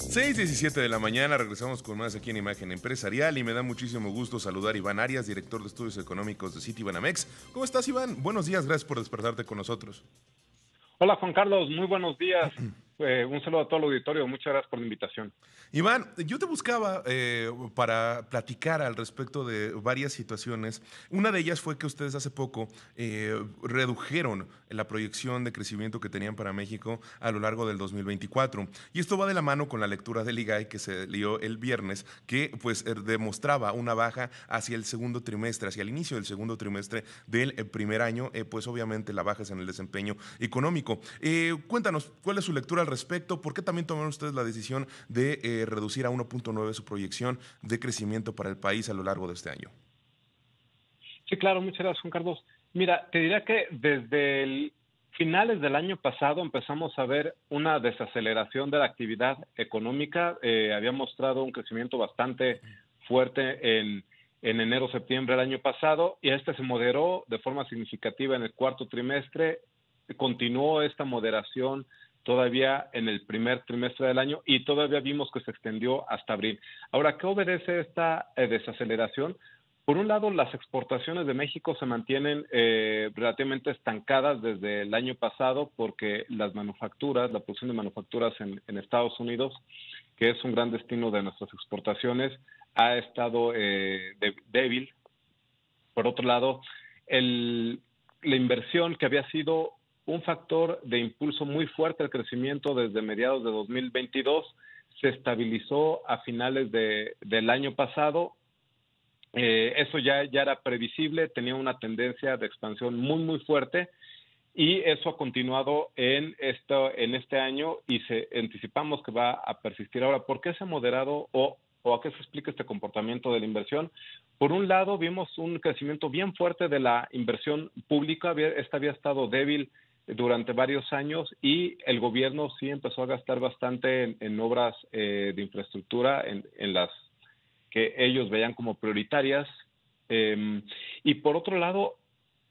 6:17 de la mañana, regresamos con más aquí en Imagen Empresarial y me da muchísimo gusto saludar a Iván Arias, director de estudios económicos de Citibanamex. ¿Cómo estás, Iván? Buenos días, gracias por despertarte con nosotros. Hola Juan Carlos, muy buenos días. Un saludo a todo el auditorio, muchas gracias por la invitación. Iván, yo te buscaba para platicar al respecto de varias situaciones. Una de ellas fue que ustedes hace poco redujeron la proyección de crecimiento que tenían para México a lo largo del 2024. Y esto va de la mano con la lectura del IGAE que se dio el viernes, que pues demostraba una baja hacia el segundo trimestre, hacia el inicio del segundo trimestre del primer año, pues obviamente la baja es en el desempeño económico. Cuéntanos, ¿cuál es su lectura al respecto? ¿Por qué también tomaron ustedes la decisión de reducir a 1.9 su proyección de crecimiento para el país a lo largo de este año? Sí, claro, muchas gracias Juan Carlos. Mira, te diría que desde finales del año pasado empezamos a ver una desaceleración de la actividad económica. Había mostrado un crecimiento bastante fuerte en enero-septiembre del año pasado y este se moderó de forma significativa en el cuarto trimestre. Continuó esta moderación todavía en el primer trimestre del año y todavía vimos que se extendió hasta abril. Ahora, ¿qué obedece esta desaceleración? Por un lado, las exportaciones de México se mantienen relativamente estancadas desde el año pasado porque las manufacturas, la producción de manufacturas en Estados Unidos, que es un gran destino de nuestras exportaciones, ha estado débil. Por otro lado, la inversión que había sido un factor de impulso muy fuerte al crecimiento desde mediados de 2022 se estabilizó a finales del año pasado. Eso ya era previsible, tenía una tendencia de expansión muy fuerte y eso ha continuado en este año y anticipamos que va a persistir. Ahora, ¿por qué se ha moderado o a qué se explica este comportamiento de la inversión? Por un lado, vimos un crecimiento bien fuerte de la inversión pública. Esta había estado débil durante varios años y el gobierno sí empezó a gastar bastante en obras de infraestructura, en las que ellos veían como prioritarias. Y por otro lado,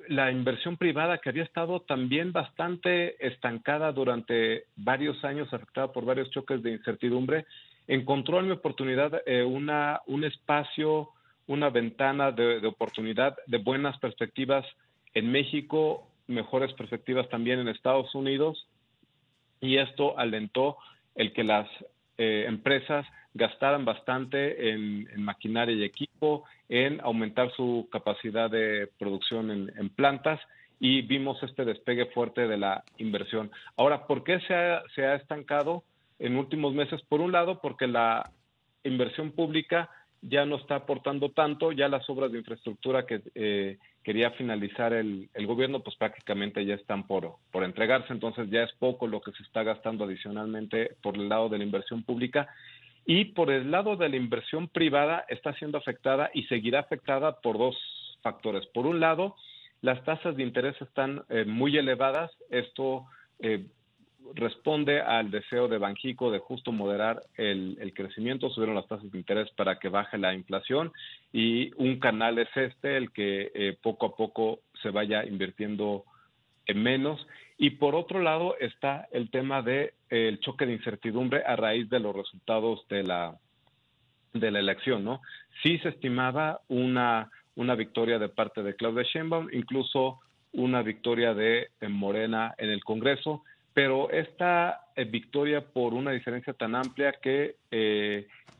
la inversión privada, que había estado también bastante estancada durante varios años, afectada por varios choques de incertidumbre, encontró en mi oportunidad un espacio, una ventana de oportunidad, de buenas perspectivas en México, mejores perspectivas también en Estados Unidos, y esto alentó el que las empresas gastaran bastante en maquinaria y equipo, en aumentar su capacidad de producción en plantas, y vimos este despegue fuerte de la inversión. Ahora, ¿por qué se ha estancado en últimos meses? Por un lado, porque la inversión pública ya no está aportando tanto, ya las obras de infraestructura que quería finalizar el gobierno, pues prácticamente ya están por entregarse, entonces ya es poco lo que se está gastando adicionalmente por el lado de la inversión pública. Y por el lado de la inversión privada está siendo afectada y seguirá afectada por dos factores. Por un lado, las tasas de interés están muy elevadas. Esto responde al deseo de Banxico de justo moderar el crecimiento. Subieron las tasas de interés para que baje la inflación y un canal es el que poco a poco se vaya invirtiendo en menos. Y por otro lado está el tema el choque de incertidumbre a raíz de los resultados de la elección, ¿no? Sí se estimaba una victoria de parte de Claudia Sheinbaum, incluso una victoria de Morena en el Congreso, pero esta victoria por una diferencia tan amplia que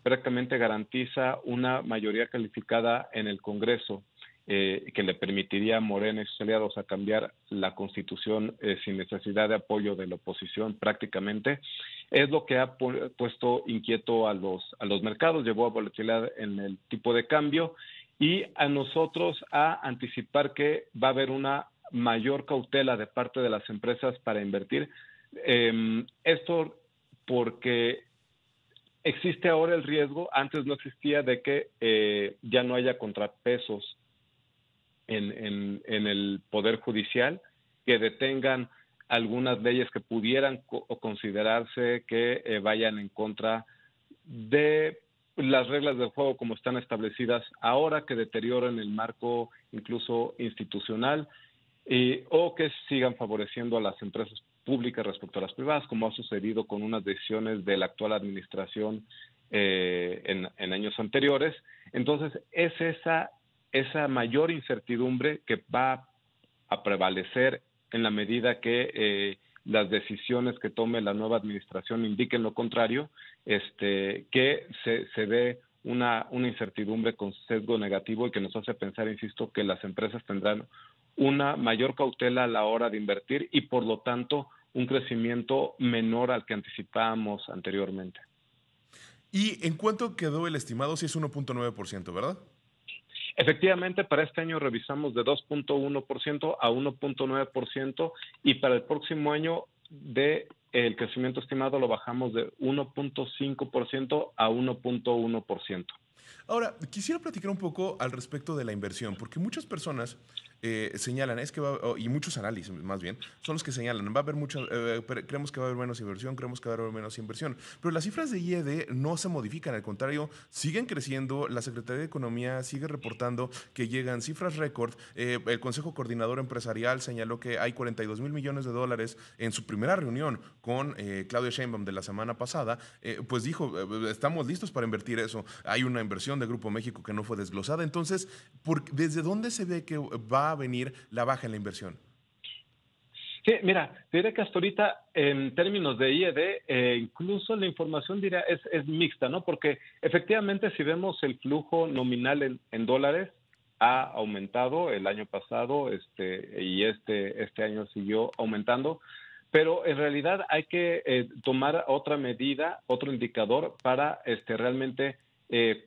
prácticamente garantiza una mayoría calificada en el Congreso, que le permitiría a Morena y sus aliados a cambiar la Constitución sin necesidad de apoyo de la oposición prácticamente, es lo que ha puesto inquieto a los mercados, llevó a volatilidad en el tipo de cambio y a nosotros a anticipar que va a haber una mayor cautela de parte de las empresas para invertir. Esto porque existe ahora el riesgo, antes no existía, de que ya no haya contrapesos en el Poder Judicial que detengan algunas leyes que pudieran considerarse que vayan en contra de las reglas del juego como están establecidas ahora, que deterioren el marco incluso institucional o que sigan favoreciendo a las empresas públicas respecto a las privadas, como ha sucedido con unas decisiones de la actual administración en años anteriores. Entonces, es esa mayor incertidumbre que va a prevalecer en la medida que las decisiones que tome la nueva administración indiquen lo contrario, que se ve una incertidumbre con sesgo negativo y que nos hace pensar, insisto, que las empresas tendrán una mayor cautela a la hora de invertir y, por lo tanto, un crecimiento menor al que anticipábamos anteriormente. ¿Y en cuánto quedó el estimado? Si es 1.9%, ¿verdad? Efectivamente, para este año revisamos de 2.1% a 1.9% y para el próximo año el crecimiento estimado lo bajamos de 1.5% a 1.1%. Ahora, quisiera platicar un poco al respecto de la inversión, porque muchas personas señalan, y muchos análisis más bien, son los que señalan, va a haber creemos que va a haber menos inversión, creemos que va a haber menos inversión, pero las cifras de IED no se modifican, al contrario, siguen creciendo, la Secretaría de Economía sigue reportando que llegan cifras récord, el Consejo Coordinador Empresarial señaló que hay 42 mil millones de dólares en su primera reunión con Claudia Sheinbaum de la semana pasada, pues dijo, estamos listos para invertir eso, hay una inversión de Grupo México que no fue desglosada, entonces, ¿desde dónde se ve que va a venir la baja en la inversión? Sí, mira, diré que hasta ahorita, en términos de IED, incluso la información es mixta, ¿no? Porque efectivamente, si vemos el flujo nominal en dólares, ha aumentado el año pasado y este año siguió aumentando, pero en realidad hay que tomar otra medida, otro indicador para realmente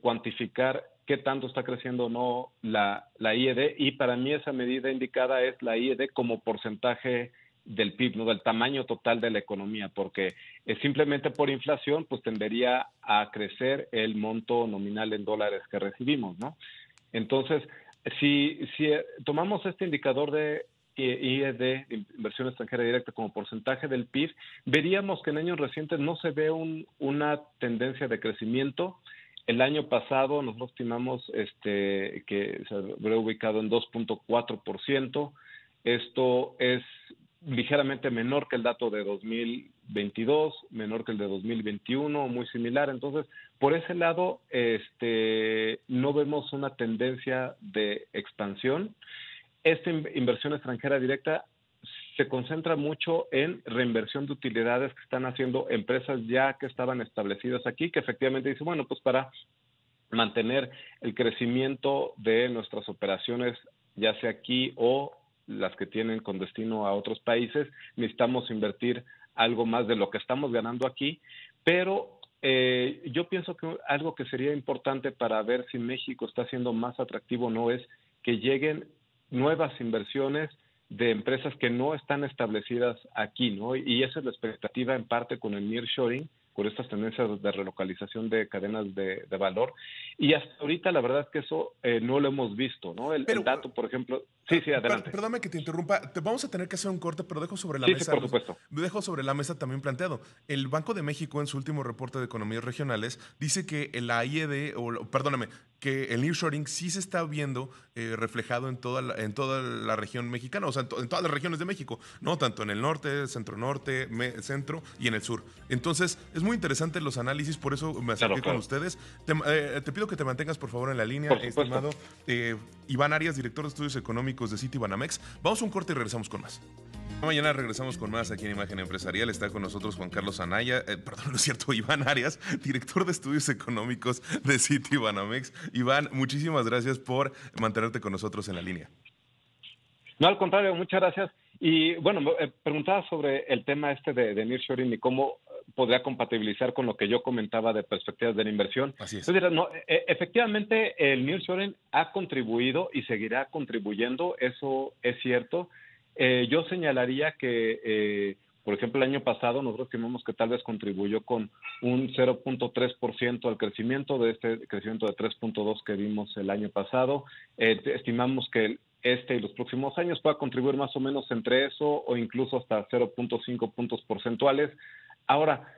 cuantificar qué tanto está creciendo o no la IED, y para mí esa medida indicada es la IED como porcentaje del PIB, ¿no? Del tamaño total de la economía, porque simplemente por inflación pues tendería a crecer el monto nominal en dólares que recibimos, ¿no? Entonces, si tomamos este indicador de IED, inversión extranjera directa, como porcentaje del PIB, veríamos que en años recientes no se ve una tendencia de crecimiento. El año pasado nosotros estimamos que se habría ubicado en 2.4%. Esto es ligeramente menor que el dato de 2022, menor que el de 2021, muy similar. Entonces, por ese lado, no vemos una tendencia de expansión. Esta inversión extranjera directa se concentra mucho en reinversión de utilidades que están haciendo empresas ya que estaban establecidas aquí, que efectivamente dicen, bueno, pues para mantener el crecimiento de nuestras operaciones, ya sea aquí o las que tienen con destino a otros países, necesitamos invertir algo más de lo que estamos ganando aquí, pero yo pienso que algo que sería importante para ver si México está siendo más atractivo o no es que lleguen nuevas inversiones de empresas que no están establecidas aquí, ¿no? Y esa es la expectativa en parte con el nearshoring, por estas tendencias de relocalización de cadenas de valor. Y hasta ahorita la verdad es que eso no lo hemos visto, ¿no? El dato, por ejemplo... Sí, adelante. Perdóname que te interrumpa. Vamos a tener que hacer un corte, pero dejo sobre la Sí, mesa. por supuesto. Dejo sobre la mesa también planteado. El Banco de México, en su último reporte de economías regionales, dice que la IED, que el nearshoring sí se está viendo reflejado en toda la región mexicana, o sea, en todas las regiones de México, ¿no? Tanto en el norte, centro-norte, centro y en el sur. Entonces, es muy interesante los análisis, por eso me acerqué con ustedes. Te pido que te mantengas, por favor, en la línea, estimado Iván Arias, director de estudios económicos de Citibanamex. Vamos a un corte y regresamos con más. Mañana regresamos con más aquí en Imagen Empresarial. Está con nosotros Juan Carlos Anaya, perdón, no es cierto, Iván Arias, director de estudios económicos de Citibanamex. Iván, muchísimas gracias por mantenerte con nosotros en la línea. No, al contrario, muchas gracias. Y bueno, preguntaba sobre el tema de nearshoring y cómo podría compatibilizar con lo que yo comentaba de perspectivas de la inversión. Así es. Entonces, efectivamente, el nearshoring ha contribuido y seguirá contribuyendo, eso es cierto. Yo señalaría que, por ejemplo, el año pasado nosotros estimamos que tal vez contribuyó con un 0.3% al crecimiento de este crecimiento de 3.2 que vimos el año pasado. Estimamos que y los próximos años pueda contribuir más o menos entre eso o incluso hasta 0.5 puntos porcentuales. Ahora,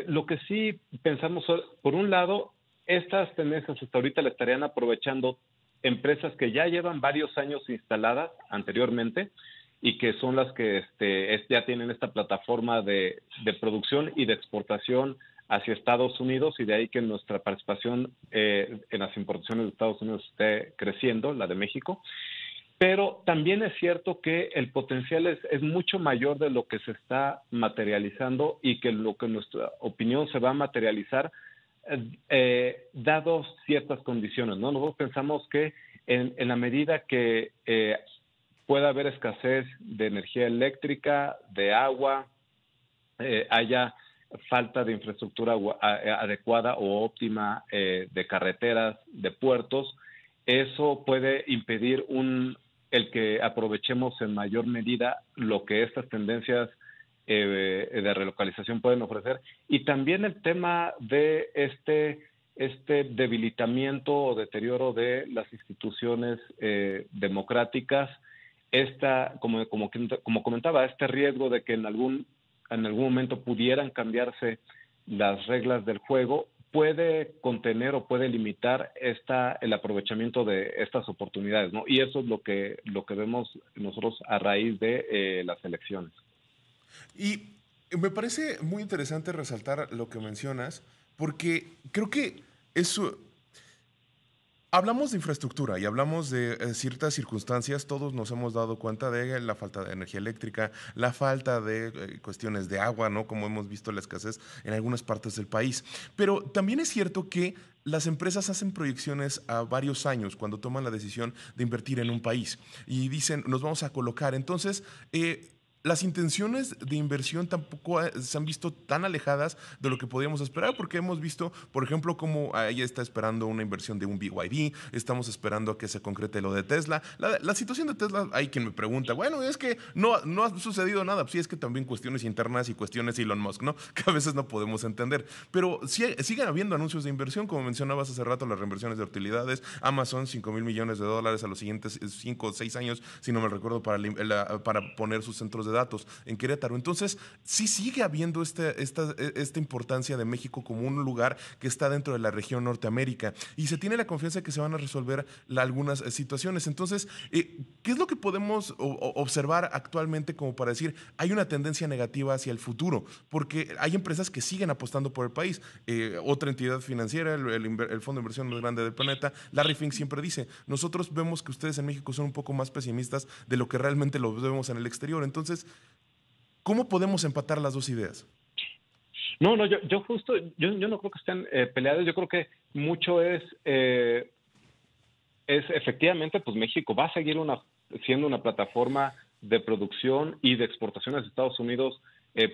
lo que sí pensamos, por un lado, estas tendencias hasta ahorita le estarían aprovechando empresas que ya llevan varios años instaladas anteriormente y que son las que ya tienen esta plataforma de producción y de exportación hacia Estados Unidos, y de ahí que nuestra participación en las importaciones de Estados Unidos esté creciendo, la de México. Pero también es cierto que el potencial es mucho mayor de lo que se está materializando, y que lo que en nuestra opinión se va a materializar dados ciertas condiciones, ¿no? Nosotros pensamos que en la medida que pueda haber escasez de energía eléctrica, de agua, haya falta de infraestructura adecuada o óptima de carreteras, de puertos, eso puede impedir el que aprovechemos en mayor medida lo que estas tendencias de relocalización pueden ofrecer. Y también el tema de este debilitamiento o deterioro de las instituciones democráticas, como comentaba, este riesgo de que en algún momento pudieran cambiarse las reglas del juego, puede contener o puede limitar el aprovechamiento de estas oportunidades, ¿no? Y eso es lo que vemos nosotros a raíz de las elecciones. Y me parece muy interesante resaltar lo que mencionas, porque creo que eso. Hablamos de infraestructura y hablamos de ciertas circunstancias. Todos nos hemos dado cuenta de la falta de energía eléctrica, la falta de cuestiones de agua, ¿no? Como hemos visto la escasez en algunas partes del país. Pero también es cierto que las empresas hacen proyecciones a varios años cuando toman la decisión de invertir en un país y dicen, nos vamos a colocar. Entonces, las intenciones de inversión tampoco se han visto tan alejadas de lo que podíamos esperar, porque hemos visto, por ejemplo, cómo ella está esperando una inversión de un BYD, estamos esperando a que se concrete lo de Tesla. La situación de Tesla, hay quien me pregunta, bueno, es que no ha sucedido nada. Sí, es que también cuestiones internas y cuestiones Elon Musk, ¿no? Que a veces no podemos entender. Pero sí, siguen habiendo anuncios de inversión, como mencionabas hace rato, las reinversiones de utilidades. Amazon, $5,000 millones a los siguientes 5 o 6 años, si no me recuerdo, para poner sus centros de datos en Querétaro. Entonces, sí sigue habiendo esta importancia de México como un lugar que está dentro de la región Norteamérica, y se tiene la confianza de que se van a resolver algunas situaciones. Entonces, ¿qué es lo que podemos observar actualmente como para decir hay una tendencia negativa hacia el futuro? Porque hay empresas que siguen apostando por el país. Otra entidad financiera, el fondo de inversión más grande del planeta, Larry Fink, siempre dice, nosotros vemos que ustedes en México son un poco más pesimistas de lo que realmente lo vemos en el exterior. Entonces, ¿cómo podemos empatar las dos ideas? No, yo no creo que estén peleados. Yo creo que mucho es efectivamente, pues México va a seguir siendo una plataforma de producción y de exportaciones a Estados Unidos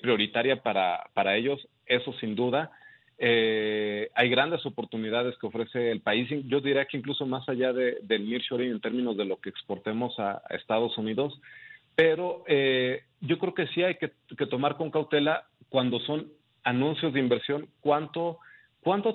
prioritaria para ellos, eso sin duda. Hay grandes oportunidades que ofrece el país. Yo diría que incluso más allá del nearshoring en términos de lo que exportemos a Estados Unidos, pero yo creo que sí hay que tomar con cautela cuando son anuncios de inversión, cuánto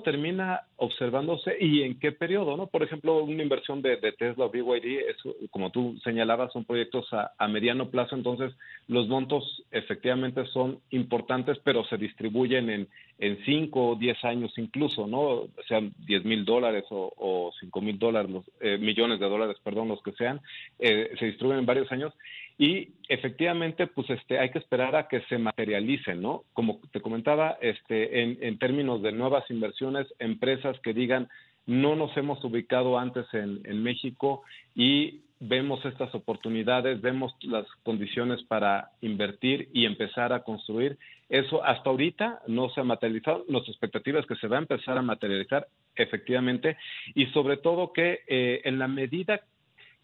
termina observándose y en qué periodo, ¿no? Por ejemplo, una inversión de Tesla o BYD, como tú señalabas, son proyectos a mediano plazo. Entonces los montos efectivamente son importantes, pero se distribuyen en 5 o 10 años incluso, ¿no? Sean $10,000 o $5,000, millones de dólares, perdón, los que sean, se distribuyen en varios años. Y efectivamente, pues hay que esperar a que se materialicen, ¿no? Como te comentaba, en términos de nuevas inversiones, empresas que digan, no nos hemos ubicado antes en México y vemos estas oportunidades, vemos las condiciones para invertir y empezar a construir. Eso hasta ahorita no se ha materializado. Nuestra expectativa es que se va a empezar a materializar efectivamente, y sobre todo que en la medida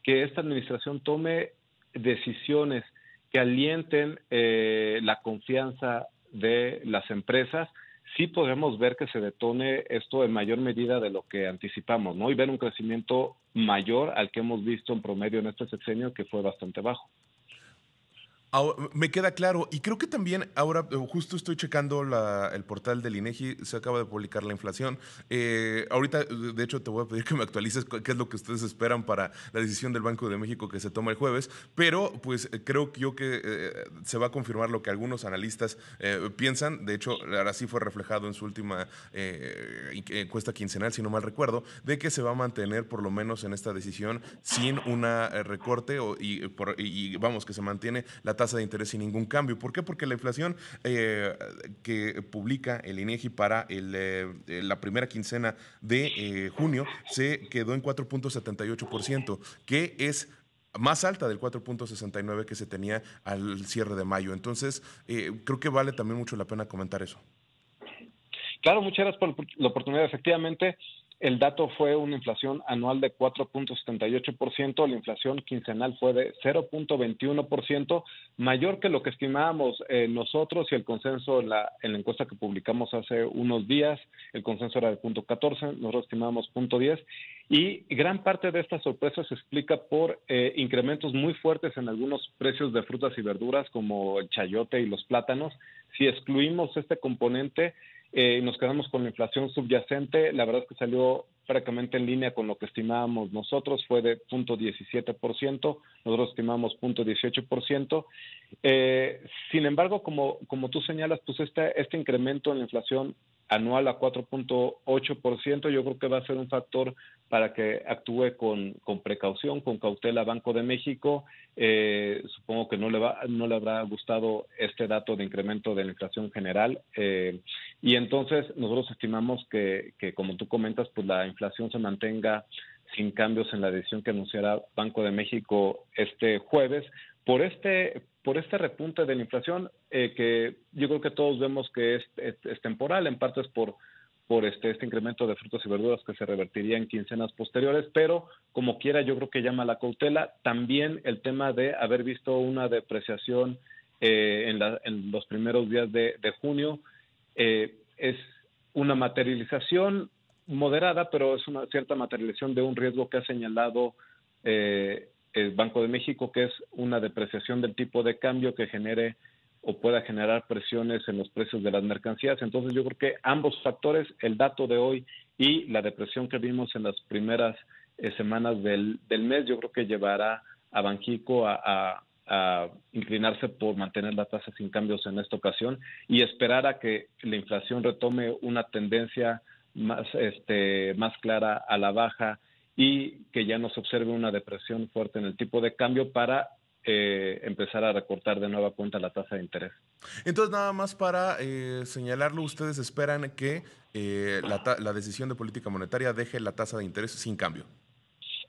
que esta administración tome decisiones que alienten la confianza de las empresas, sí podemos ver que se detone esto en mayor medida de lo que anticipamos, ¿no? Y ver un crecimiento mayor al que hemos visto en promedio en este sexenio, que fue bastante bajo. Me queda claro, y creo que también ahora justo estoy checando el portal del INEGI, se acaba de publicar la inflación. Ahorita, de hecho, te voy a pedir que me actualices qué es lo que ustedes esperan para la decisión del Banco de México que se toma el jueves, pero pues creo yo que se va a confirmar lo que algunos analistas piensan. De hecho, ahora sí fue reflejado en su última encuesta quincenal, si no mal recuerdo, de que se va a mantener por lo menos en esta decisión sin una recorte y vamos, que se mantiene la tasa de interés sin ningún cambio. ¿Por qué? Porque la inflación que publica el INEGI para la primera quincena de junio se quedó en 4.78%, que es más alta del 4.69 que se tenía al cierre de mayo. Entonces, creo que vale también mucho la pena comentar eso. Claro, muchas gracias por la oportunidad. Efectivamente, el dato fue una inflación anual de 4.78%, la inflación quincenal fue de 0.21%, mayor que lo que estimábamos nosotros y el consenso en la encuesta que publicamos hace unos días. El consenso era de 0.14, nosotros estimábamos 0.10, y gran parte de esta sorpresa se explica por incrementos muy fuertes en algunos precios de frutas y verduras como el chayote y los plátanos. Si excluimos este componente, nos quedamos con la inflación subyacente. La verdad es que salió prácticamente en línea con lo que estimábamos nosotros, fue de 0.17%, nosotros estimamos 0.18%. Sin embargo, como tú señalas, pues este incremento en la inflación anual a 4.8%, yo creo que va a ser un factor para que actúe con precaución, con cautela Banco de México. Supongo que no le habrá gustado este dato de incremento de la inflación general, y entonces nosotros estimamos que, como tú comentas, pues la inflación se mantenga sin cambios en la decisión que anunciará Banco de México este jueves por este repunte de la inflación, que yo creo que todos vemos que es temporal, en parte es por este incremento de frutas y verduras que se revertiría en quincenas posteriores, pero como quiera yo creo que llama la cautela. También el tema de haber visto una depreciación en los primeros días de junio, es una materialización moderada, pero es una cierta materialización de un riesgo que ha señalado el Banco de México, que es una depreciación del tipo de cambio que genere o pueda generar presiones en los precios de las mercancías. Entonces yo creo que ambos factores, el dato de hoy y la depresión que vimos en las primeras semanas del mes, yo creo que llevará a Banxico a inclinarse por mantener la tasa sin cambios en esta ocasión y esperar a que la inflación retome una tendencia más clara a la baja y que ya no se observe una depresión fuerte en el tipo de cambio para empezar a recortar de nueva cuenta la tasa de interés. Entonces, nada más para señalarlo, ustedes esperan que la decisión de política monetaria deje la tasa de interés sin cambio.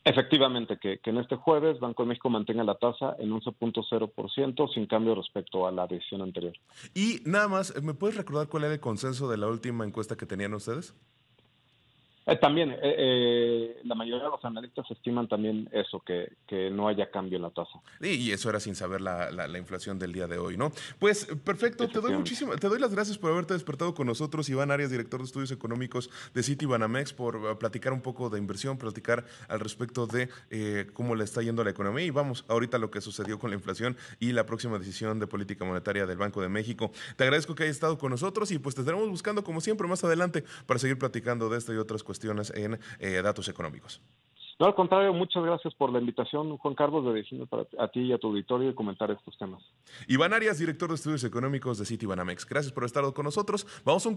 Efectivamente, que en este jueves Banco de México mantenga la tasa en 11.0% sin cambio respecto a la decisión anterior. Y nada más, ¿me puedes recordar cuál era el consenso de la última encuesta que tenían ustedes? También, la mayoría de los analistas estiman también eso, que no haya cambio en la tasa. Y eso era sin saber la inflación del día de hoy, ¿no? Pues perfecto, te doy las gracias por haberte despertado con nosotros, Iván Arias, director de estudios económicos de Citibanamex, por platicar un poco de inversión, platicar al respecto de cómo le está yendo a la economía y vamos, ahorita lo que sucedió con la inflación y la próxima decisión de política monetaria del Banco de México. Te agradezco que hayas estado con nosotros y pues te estaremos buscando como siempre más adelante para seguir platicando de esto y otras cuestiones en datos económicos. No, al contrario, muchas gracias por la invitación, Juan Carlos, de dirigirme a ti y a tu auditorio y comentar estos temas. Iván Arias, director de estudios económicos de Citibanamex. Gracias por estar con nosotros. Vamos a un